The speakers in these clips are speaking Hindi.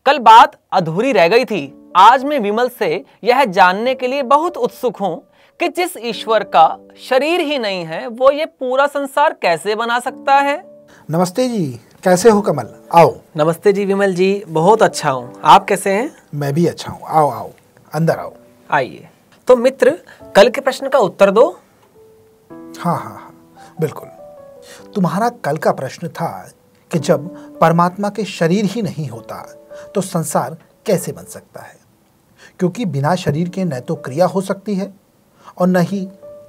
कल बात अधूरी रह गई थी। आज मैं विमल से यह जानने के लिए बहुत उत्सुक हूं कि जिस ईश्वर का शरीर ही नहीं है वो ये पूरा संसार कैसे बना सकता है। नमस्ते जी, कैसे हो कमल? आओ। नमस्ते जी विमल जी, बहुत अच्छा हूँ, आप कैसे हैं? मैं भी अच्छा हूँ। आओ आओ, अंदर आओ। आइए। तो मित्र, कल के प्रश्न का उत्तर दो। हाँ, बिल्कुल। तुम्हारा कल का प्रश्न था कि जब परमात्मा के शरीर ही नहीं होता तो संसार कैसे बन सकता है, क्योंकि बिना शरीर के न तो क्रिया हो सकती है और न ही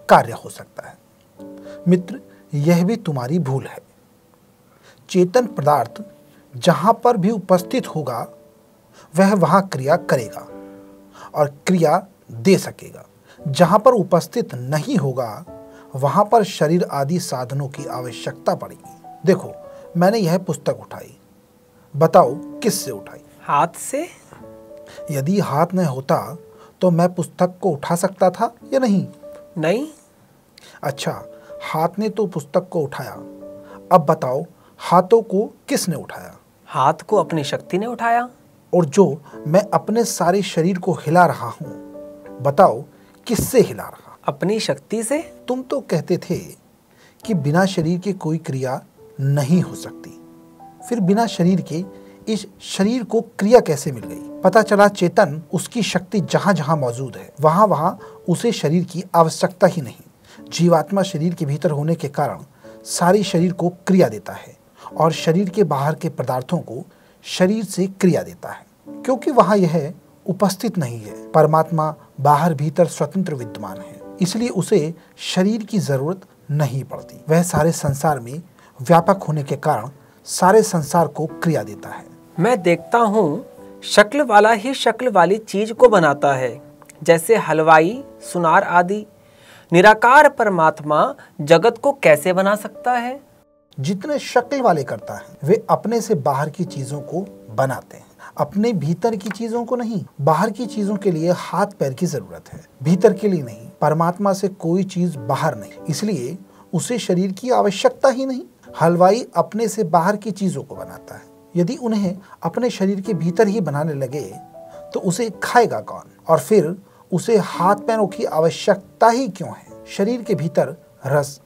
कार्य हो सकता है। मित्र, यह भी तुम्हारी भूल है। चेतन पदार्थ जहां पर भी उपस्थित होगा वह वहां क्रिया करेगा और क्रिया दे सकेगा। जहां पर उपस्थित नहीं होगा वहां पर शरीर आदि साधनों की आवश्यकता पड़ेगी। देखो, मैंने यह पुस्तक उठाई, बताओ किससे उठाई? हाथ से। यदि हाथ न होता तो मैं पुस्तक को उठा सकता था या नहीं? नहीं। अच्छा, हाथ ने तो पुस्तक को उठाया। अब बताओ, हाथों को किसने उठाया? हाथ को अपनी शक्ति ने उठाया। और जो मैं अपने सारे शरीर को हिला रहा हूं, बताओ किससे हिला रहा? अपनी शक्ति से। तुम तो कहते थे कि बिना शरीर के कोई क्रिया नहीं हो सकती, फिर बिना शरीर के इस शरीर को क्रिया कैसे मिल गई? पता चला चेतन, उसकी शक्ति जहां जहां मौजूद है वहां वहां उसे शरीर की आवश्यकता ही नहीं। जीवात्मा शरीर के भीतर होने के कारण सारी शरीर को क्रिया देता है और शरीर के बाहर के पदार्थों को शरीर से क्रिया देता है, क्योंकि वहां यह उपस्थित नहीं है। परमात्मा बाहर भीतर स्वतंत्र विद्यमान है, इसलिए उसे शरीर की जरूरत नहीं पड़ती। वह सारे संसार में व्यापक होने के कारण सारे संसार को क्रिया देता है। मैं देखता हूँ शक्ल वाला ही शक्ल वाली चीज को बनाता है, जैसे हलवाई, सुनार आदि। निराकार परमात्मा जगत को कैसे बना सकता है? जितने शक्ल वाले करता है वे अपने से बाहर की चीजों को बनाते हैं, अपने भीतर की चीजों को नहीं। बाहर की चीजों के लिए हाथ पैर की जरूरत है, भीतर के लिए नहीं। परमात्मा से कोई चीज बाहर नहीं, इसलिए उसे शरीर की आवश्यकता ही नहीं। हलवाई अपने से बाहर की चीजों को बनाता है, यदि उन्हें अपने शरीर के भीतर ही बनाने लगे तो उसे खाएगा कौन? और फिर उसे हाथ पैरों की आवश्यकता ही क्यों है? शरीर के भीतर रस,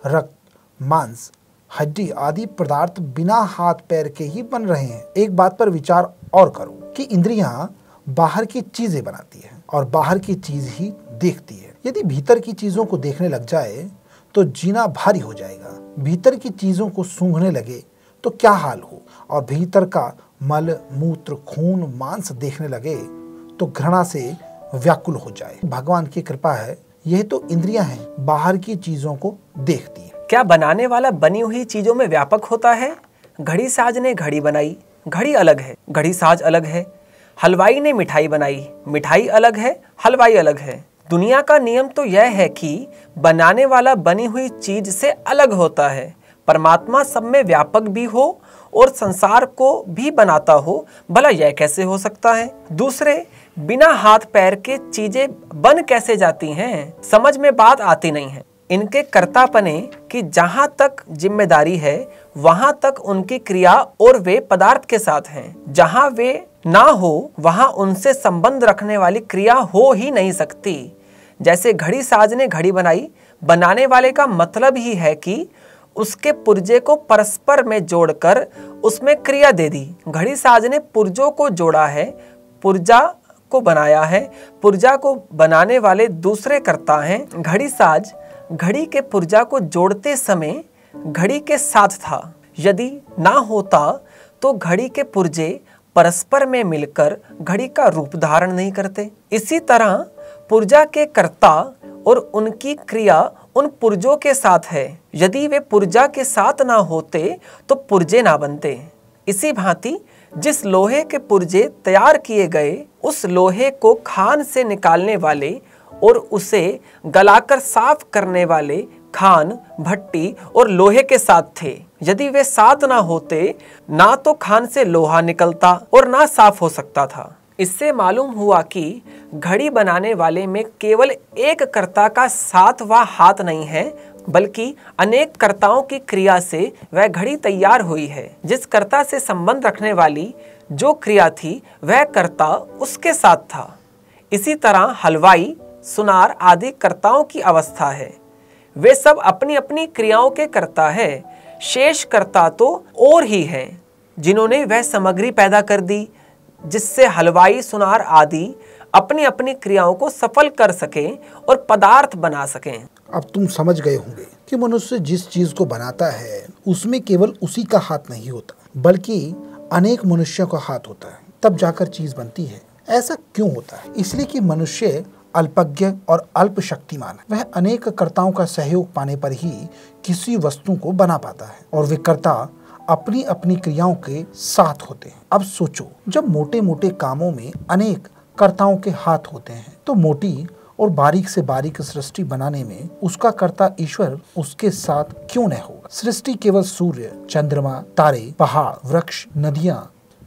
रक्त, मांस, हड्डी आदि पदार्थ बिना हाथ पैर के ही बन रहे हैं। एक बात पर विचार और करो कि इंद्रियां बाहर की चीजें बनाती है और बाहर की चीज ही देखती है। यदि भीतर की चीजों को देखने लग जाए तो जीना भारी हो जाएगा। भीतर की चीजों को सूंघने लगे तो क्या हाल हो, और भीतर का मल, मूत्र, खून, मांस देखने लगे तो घृणा से व्याकुल हो जाए। भगवान की कृपा है, यह तो इंद्रियां हैं, बाहर की चीजों को देखती है। क्या बनाने वाला बनी हुई चीजों में व्यापक होता है? घड़ी साज ने घड़ी बनाई, घड़ी अलग है, घड़ी साज अलग है। हलवाई ने मिठाई बनाई, मिठाई अलग है, हलवाई अलग है। दुनिया का नियम तो यह है कि बनाने वाला बनी हुई चीज से अलग होता है। परमात्मा सब में व्यापक भी हो और संसार को भी बनाता हो, भला यह कैसे हो सकता है? दूसरे, बिना हाथ पैर के चीजें बन कैसे जाती हैं? समझ में बात आती नहीं है। इनके कर्तापने की जहां तक जिम्मेदारी है वहां तक उनकी क्रिया और वे पदार्थ के साथ हैं। जहां वे ना हो वहां उनसे संबंध रखने वाली क्रिया हो ही नहीं सकती। जैसे घड़ी साज ने घड़ी बनाई, बनाने वाले का मतलब ही है कि उसके पुर्जे को परस्पर में जोड़कर उसमें क्रिया दे दी। घड़ी साज ने पुर्जों को जोड़ा है, पुर्जा को बनाया है। पुर्जा को बनाने वाले दूसरे कर्ता हैं। घड़ी साज घड़ी के पुर्जा को जोड़ते समय घड़ी के साथ था। यदि ना होता तो घड़ी के पुर्जे परस्पर में मिलकर घड़ी का रूप धारण नहीं करते। इसी तरह पुर्जा के कर्ता और उनकी क्रिया उन पुर्जों के साथ है। यदि वे पुर्जा के साथ ना होते तो पुर्जे ना बनते। इसी भांति जिस लोहे के पुर्जे तैयार किए गए उस लोहे को खान से निकालने वाले और उसे गलाकर साफ करने वाले खान, भट्टी और लोहे के साथ थे। यदि वे साथ ना होते ना तो खान से लोहा निकलता और ना साफ हो सकता था। इससे मालूम हुआ कि घड़ी बनाने वाले में केवल एक कर्ता का साथ व हाथ नहीं है, बल्कि अनेक कर्ताओं की क्रिया से वह घड़ी तैयार हुई है। जिस कर्ता से संबंध रखने वाली जो क्रिया थी वह कर्ता उसके साथ था। इसी तरह हलवाई, सुनार आदि कर्ताओं की अवस्था है। वे सब अपनी अपनी क्रियाओं के कर्ता है। शेष कर्ता तो और ही हैं, जिन्होंने वह सामग्री पैदा कर दी जिससे हलवाई, सुनार आदि अपनी अपनी क्रियाओं को सफल कर सकें और पदार्थ बना सकें। अब तुम समझ गए होंगे कि मनुष्य जिस चीज को बनाता है उसमें केवल उसी का हाथ नहीं होता, बल्कि अनेक मनुष्यों का हाथ होता है, तब जाकर चीज बनती है। ऐसा क्यों होता है? इसलिए कि मनुष्य अल्पज्ञ और अल्प शक्तिमान है। वह अनेक कर्ताओं का सहयोग पाने पर ही किसी वस्तु को बना पाता है, और वे कर्ता अपनी अपनी क्रियाओं के साथ होते हैं। अब सोचो, जब मोटे मोटे कामों में अनेक कर्ताओं के हाथ होते हैं तो मोटी और बारीक से बारीक सृष्टि बनाने में उसका कर्ता ईश्वर उसके साथ क्यों न होगा? सृष्टि केवल सूर्य, चंद्रमा, तारे, पहाड़, वृक्ष, नदियां,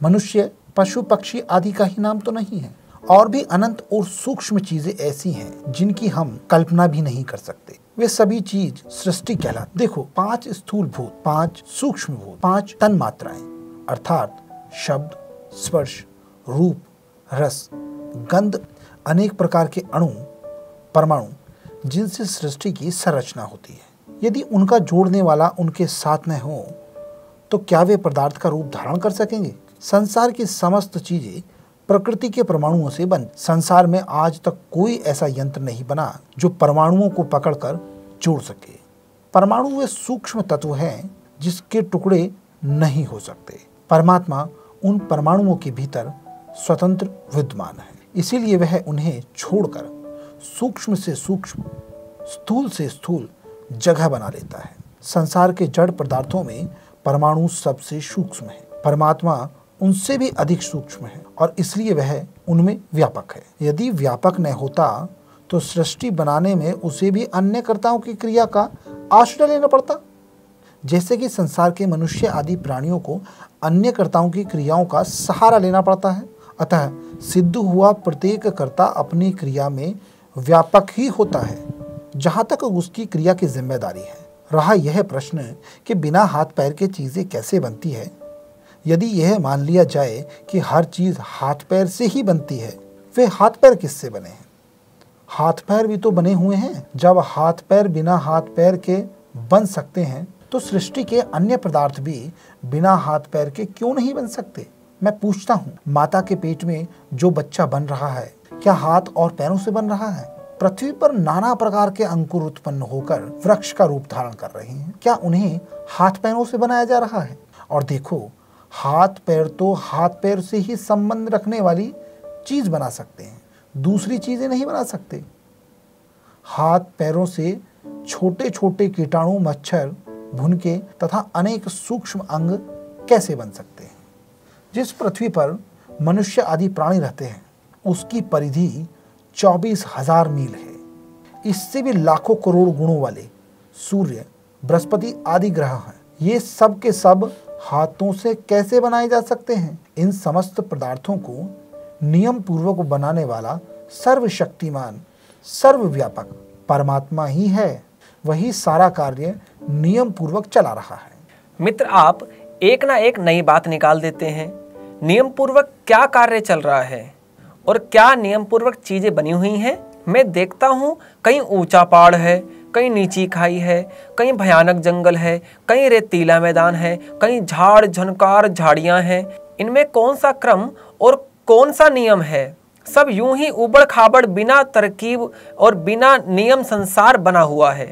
मनुष्य, पशु, पक्षी आदि का ही नाम तो नहीं है। और भी अनंत और सूक्ष्म चीजें ऐसी हैं जिनकी हम कल्पना भी नहीं कर सकते। वे सभी चीज सृष्टि कहलाती। देखो, 5 स्थूल भूत, 5 सूक्ष्म भूत, 5 तन मात्राएं अर्थात शब्द, स्पर्श, रूप, रस, गंध, अनेक प्रकार के अणु, परमाणु, जिनसे सृष्टि की संरचना होती है। यदि उनका जोड़ने वाला उनके साथ न हो तो क्या वे पदार्थ का रूप धारण कर सकेंगे? संसार की समस्त चीजें प्रकृति के परमाणुओं से बन। संसार में आज तक कोई ऐसा यंत्र नहीं बना जो परमाणुओं को पकड़कर जोड़ सके। परमाणु वे सूक्ष्म तत्व हैं जिसके टुकड़े नहीं हो सकते। परमात्मा उन परमाणुओं के भीतर स्वतंत्र विद्यमान है, इसीलिए वह उन्हें छोड़कर सूक्ष्म से सूक्ष्म, स्थूल से स्थूल जगह बना लेता है। संसार के जड़ पदार्थों में परमाणु सबसे सूक्ष्म है। परमात्मा उनसे भी अधिक सूक्ष्म है और इसलिए वह उनमें व्यापक है। यदि व्यापक न होता तो सृष्टि बनाने में उसे भी अन्य कर्ताओं की क्रिया का आश्रय लेना पड़ता। जैसे कि संसार के मनुष्य आदि प्राणियों को अन्य कर्ताओं की क्रियाओं का सहारा लेना पड़ता है। अतः सिद्ध हुआ प्रत्येक कर्ता अपनी क्रिया में व्यापक ही होता है, जहां तक उसकी क्रिया की जिम्मेदारी है। रहा यह प्रश्न कि बिना हाथ पैर के चीजें कैसे बनती है। यदि यह मान लिया जाए कि हर चीज हाथ पैर से ही बनती है, वे हाथ पैर किससे बने हैं? हाथ पैर भी तो बने हुए हैं। जब हाथ पैर बिना हाथ पैर के बन सकते हैं तो सृष्टि के अन्य पदार्थ भी बिना हाथ पैर के क्यों नहीं बन सकते? मैं पूछता हूँ, माता के पेट में जो बच्चा बन रहा है क्या हाथ और पैरों से बन रहा है? पृथ्वी पर नाना प्रकार के अंकुर उत्पन्न होकर वृक्ष का रूप धारण कर रहे हैं, क्या उन्हें हाथ पैरों से बनाया जा रहा है? और देखो, हाथ पैर तो हाथ पैर से ही संबंध रखने वाली चीज बना सकते हैं, दूसरी चीजें नहीं बना सकते। हाथ पैरों से छोटे छोटे कीटाणु, मच्छर, भुनके तथा अनेक सूक्ष्म अंग कैसे बन सकते हैं? जिस पृथ्वी पर मनुष्य आदि प्राणी रहते हैं उसकी परिधि 24,000 मील है। इससे भी लाखों करोड़ गुणों वाले सूर्य, बृहस्पति आदि ग्रह हैं। ये सब के सब हाथों से कैसे बनाए जा सकते हैं? इन समस्त पदार्थों को नियम पूर्वक बनाने वाला सर्वशक्तिमान, सर्वव्यापक परमात्मा ही है। वही सारा कार्य नियम पूर्वक चला रहा है। मित्र, आप एक ना एक नई बात निकाल देते हैं। नियम पूर्वक क्या कार्य चल रहा है और क्या नियम पूर्वक चीजें बनी हुई हैं? मैं देखता हूँ कहीं ऊंचा पहाड़ है, कहीं नीची खाई है, कहीं भयानक जंगल है, कहीं रेतीला मैदान है, कहीं झाड़ झनकार झाड़ियां हैं। इनमें कौन सा क्रम और कौन सा नियम है? सब यूं ही उबड़ खाबड़ बिना तरकीब और बिना नियम संसार बना हुआ है।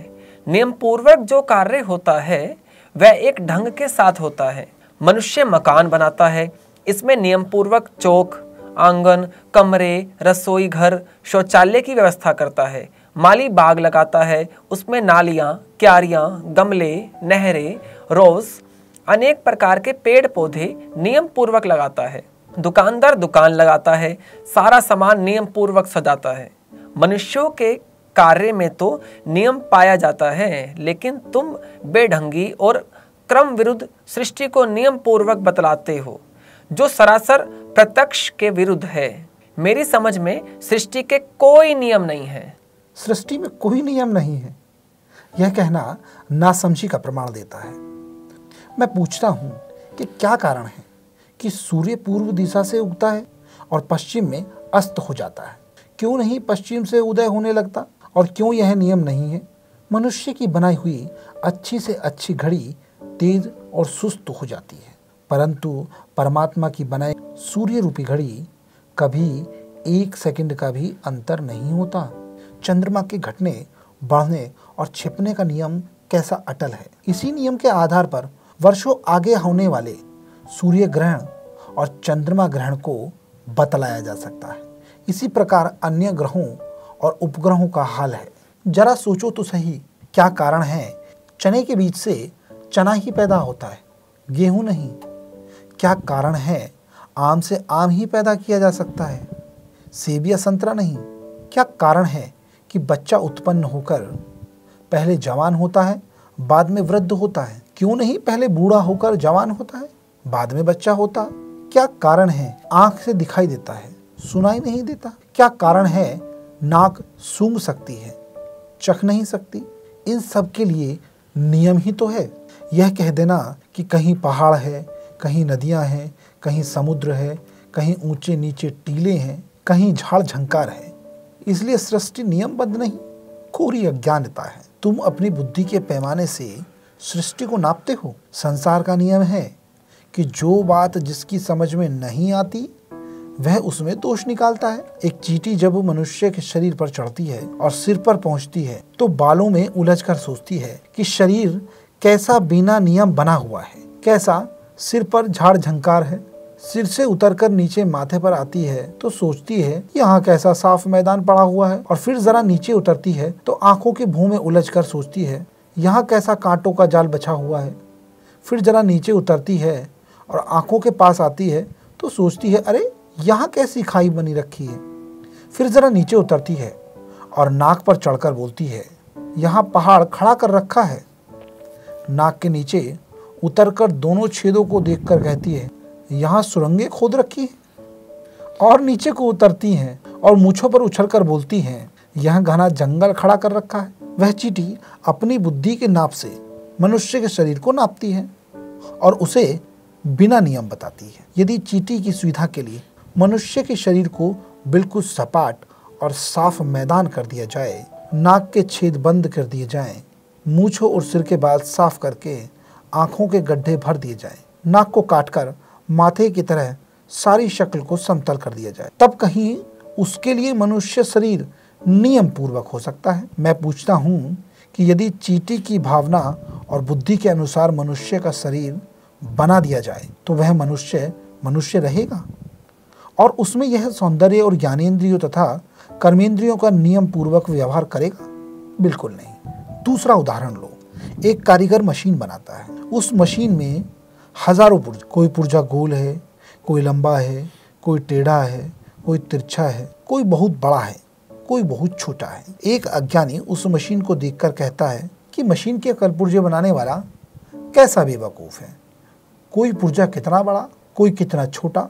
नियम पूर्वक जो कार्य होता है वह एक ढंग के साथ होता है। मनुष्य मकान बनाता है, इसमें नियम पूर्वक चौक, आंगन, कमरे, रसोई घर, शौचालय की व्यवस्था करता है। माली बाग लगाता है, उसमें नालियाँ, क्यारियाँ, गमले, नहरें, रोज, अनेक प्रकार के पेड़ पौधे नियम पूर्वक लगाता है। दुकानदार दुकान लगाता है, सारा सामान नियम पूर्वक सजाता है। मनुष्यों के कार्य में तो नियम पाया जाता है, लेकिन तुम बेढंगी और क्रम विरुद्ध सृष्टि को नियम पूर्वक बतलाते हो, जो सरासर प्रत्यक्ष के विरुद्ध है। मेरी समझ में सृष्टि के कोई नियम नहीं है। सृष्टि में कोई नियम नहीं है, यह कहना नासमझी का प्रमाण देता है। मैं पूछता हूं कि क्या कारण है कि सूर्य पूर्व दिशा से उगता है और पश्चिम में अस्त हो जाता है? क्यों नहीं पश्चिम से उदय होने लगता? और क्यों यह नियम नहीं है? मनुष्य की बनाई हुई अच्छी से अच्छी घड़ी तेज और सुस्त हो जाती है, परंतु परमात्मा की बनाई सूर्य रूपी घड़ी कभी 1 सेकंड का भी अंतर नहीं होता। चंद्रमा के घटने, बढ़ने और छिपने का नियम कैसा अटल है। इसी नियम के आधार पर वर्षों आगे होने वाले सूर्य ग्रहण और चंद्रमा ग्रहण को बतलाया जा सकता है। इसी प्रकार अन्य ग्रहों और उपग्रहों का हाल है। जरा सोचो तो सही, क्या कारण है चने के बीज से चना ही पैदा होता है, गेहूं नहीं? क्या कारण है आम से आम ही पैदा किया जा सकता है, सेब या संतरा नहीं? क्या कारण है कि बच्चा उत्पन्न होकर पहले जवान होता है, बाद में वृद्ध होता है? क्यों नहीं पहले बूढ़ा होकर जवान होता है, बाद में बच्चा होता? क्या कारण है आंख से दिखाई देता है, सुनाई नहीं देता? क्या कारण है नाक सूंघ सकती है, चख नहीं सकती? इन सब के लिए नियम ही तो है। यह कह देना कि कहीं पहाड़ है, कहीं नदियां हैं, कहीं समुद्र है, कहीं ऊंचे नीचे टीले हैं, कहीं झाड़ झंकार है, इसलिए सृष्टि नियमबद्ध नहीं, कोरी अज्ञानता है। तुम अपनी बुद्धि के पैमाने से सृष्टि को नापते हो। संसार का नियम है कि जो बात जिसकी समझ में नहीं आती वह उसमें दोष निकालता है। एक चींटी जब मनुष्य के शरीर पर चढ़ती है और सिर पर पहुंचती है तो बालों में उलझकर सोचती है कि शरीर कैसा बिना नियम बना हुआ है, कैसा सिर पर झाड़ झंकार है। सिर से उतरकर नीचे माथे पर आती है तो सोचती है यहाँ कैसा साफ मैदान पड़ा हुआ है, और फिर जरा नीचे उतरती है तो आंखों के भूं में उलझकर सोचती है यहाँ कैसा कांटों का जाल बछा हुआ है। फिर जरा नीचे उतरती है और आंखों के पास आती है तो सोचती है अरे यहाँ कैसी खाई बनी रखी है। फिर जरा नीचे उतरती है और नाक पर चढ़कर बोलती है यहाँ पहाड़ खड़ा कर रखा है। नाक के नीचे उतरकर दोनों छेदों को देखकर कहती है यहाँ सुरंगें खोद रखी हैं। और नीचे को उतरती हैं और मूंछों पर उछलकर बोलती हैं यहाँ घना जंगल खड़ा कर रखा है। वह चींटी अपनी बुद्धि के नाप से मनुष्य के शरीर को नापती है और उसे बिना नियम बताती है। यदि चींटी की सुविधा के लिए मनुष्य के शरीर को बिल्कुल सपाट और साफ मैदान कर दिया जाए, नाक के छेद बंद कर दिए जाएं, मूंछों और सिर के बाल साफ करके आंखों के गड्ढे भर दिए जाएं, नाक को काटकर माथे की तरह सारी शक्ल को समतल कर दिया जाए, तब कहीं उसके लिए मनुष्य शरीर नियम पूर्वक हो सकता है। मैं पूछता हूँ कि यदि चींटी की भावना और बुद्धि के अनुसार मनुष्य का शरीर बना दिया जाए तो वह मनुष्य रहेगा और उसमें यह सौंदर्य और ज्ञानेंद्रियों तथा कर्मेंद्रियों का नियम पूर्वक व्यवहार करेगा? बिल्कुल नहीं। दूसरा उदाहरण लो। एक कारीगर मशीन बनाता है। उस मशीन में हजारों पुर्जे, कोई पुर्जा गोल है, कोई लंबा है, कोई टेढ़ा है, कोई तिरछा है, कोई बहुत बड़ा है, कोई बहुत छोटा है। एक अज्ञानी उस मशीन को देखकर कहता है कि मशीन के पुर्जे बनाने वाला कैसा बेवकूफ है। कोई पुर्जा कितना बड़ा, कोई कितना छोटा,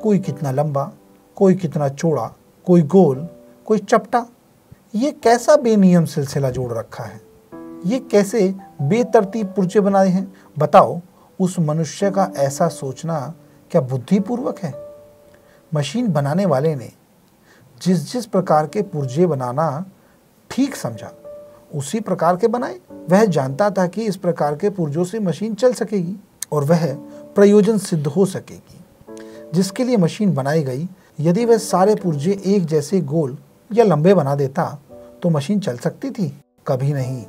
कोई कितना लंबा, कोई कितना चौड़ा, कोई गोल, कोई चपटा। ये कैसा बेनियम सिलसिला जोड़ रखा है, ये कैसे बेतरतीब पुर्जे बनाए हैं। बताओ, उस मनुष्य का ऐसा सोचना क्या बुद्धिपूर्वक है? मशीन बनाने वाले ने जिस जिस प्रकार के पुर्जे बनाना ठीक समझा उसी प्रकार के बनाए। वह जानता था कि इस प्रकार के पुर्जों से मशीन चल सकेगी और वह प्रयोजन सिद्ध हो सकेगी जिसके लिए मशीन बनाई गई। यदि वह सारे पुर्जे एक जैसे गोल या लंबे बना देता तो मशीन चल सकती थी? कभी नहीं।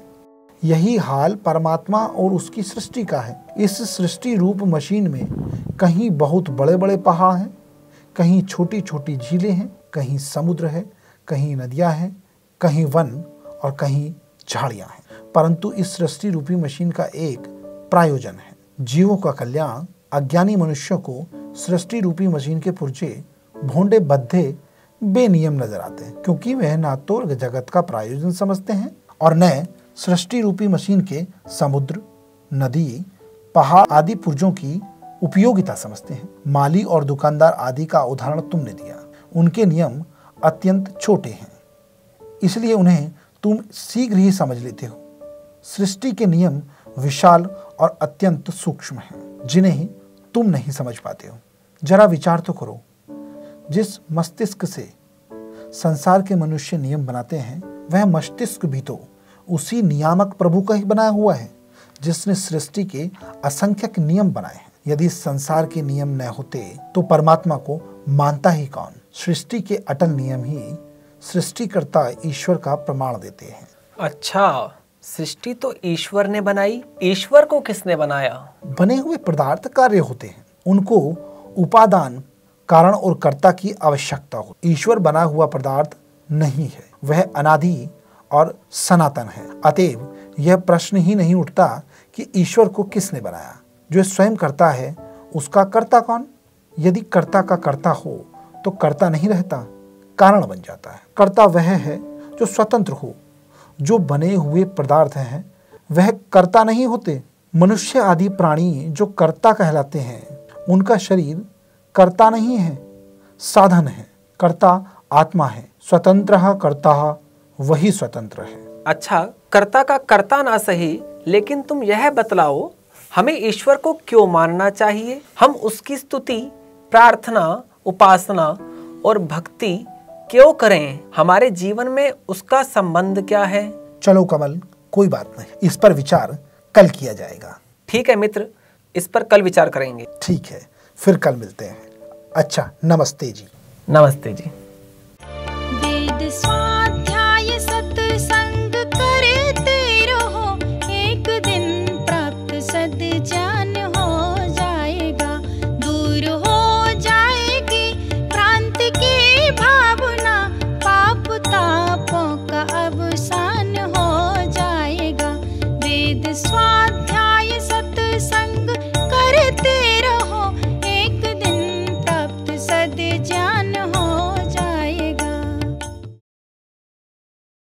यही हाल परमात्मा और उसकी सृष्टि का है। इस सृष्टि रूप मशीन में कहीं बहुत बड़े बड़े पहाड़ हैं, कहीं छोटी छोटी झीलें हैं, कहीं समुद्र है, कहीं नदियां हैं, कहीं वन और कहीं झाड़ियां हैं। परंतु इस सृष्टि रूपी मशीन का एक प्रयोजन है, जीवों का कल्याण। अज्ञानी मनुष्यों को सृष्टि रूपी मशीन के पुर्जे भोंडे बद्धे बेनियम नजर आते हैं, क्योंकि वह न तो जगत का प्रयोजन समझते हैं और न सृष्टि रूपी मशीन के समुद्र, नदी, पहाड़ आदि पुर्जों की उपयोगिता समझते हैं। माली और दुकानदार आदि का उदाहरण तुमने दिया। उनके नियम अत्यंत छोटे हैं, इसलिए उन्हें तुम शीघ्र ही समझ लेते हो। सृष्टि के नियम विशाल और अत्यंत सूक्ष्म हैं, जिन्हें तुम नहीं समझ पाते हो। जरा विचार तो करो, जिस मस्तिष्क से संसार के मनुष्य नियम बनाते हैं वह मस्तिष्क भी तो उसी नियामक प्रभु का ही बनाया हुआ है जिसने सृष्टि के असंख्यक नियम बनाए हैं। यदि संसार के नियम न होते तो परमात्मा को मानता ही कौन। सृष्टि के अटल नियम ही सृष्टिकर्ता ईश्वर का प्रमाण देते हैं। अच्छा, सृष्टि तो ईश्वर ने बनाई, ईश्वर को किसने बनाया? बने हुए पदार्थ कार्य होते हैं, उनको उपादान, कारण और कर्ता की आवश्यकता हो। ईश्वर बना हुआ पदार्थ नहीं है, वह अनादि और सनातन है। अतएव यह प्रश्न ही नहीं उठता कि ईश्वर को किसने बनाया। जो स्वयं करता है उसका कर्ता कौन? यदि कर्ता का कर्ता हो तो कर्ता नहीं रहता, कारण बन जाता है। कर्ता वह है जो स्वतंत्र हो। जो बने हुए पदार्थ हैं वह कर्ता नहीं होते। मनुष्य आदि प्राणी जो कर्ता कहलाते हैं उनका शरीर कर्ता नहीं है, साधन है। कर्ता आत्मा है, स्वतंत्र कर्ता वही स्वतंत्र है। अच्छा, कर्ता का कर्ता ना सही, लेकिन तुम यह बतलाओ हमें ईश्वर को क्यों मानना चाहिए? हम उसकी स्तुति, प्रार्थना, उपासना और भक्ति क्यों करें? हमारे जीवन में उसका संबंध क्या है? चलो कमल, कोई बात नहीं, इस पर विचार कल किया जाएगा। ठीक है मित्र, इस पर कल विचार करेंगे। ठीक है, फिर कल मिलते हैं। अच्छा, नमस्ते जी। नमस्ते जी। वेद स्वाध्याय सत्संग करते रहो, एक दिन प्राप्त सद् ज्ञान हो जाएगा। दूर हो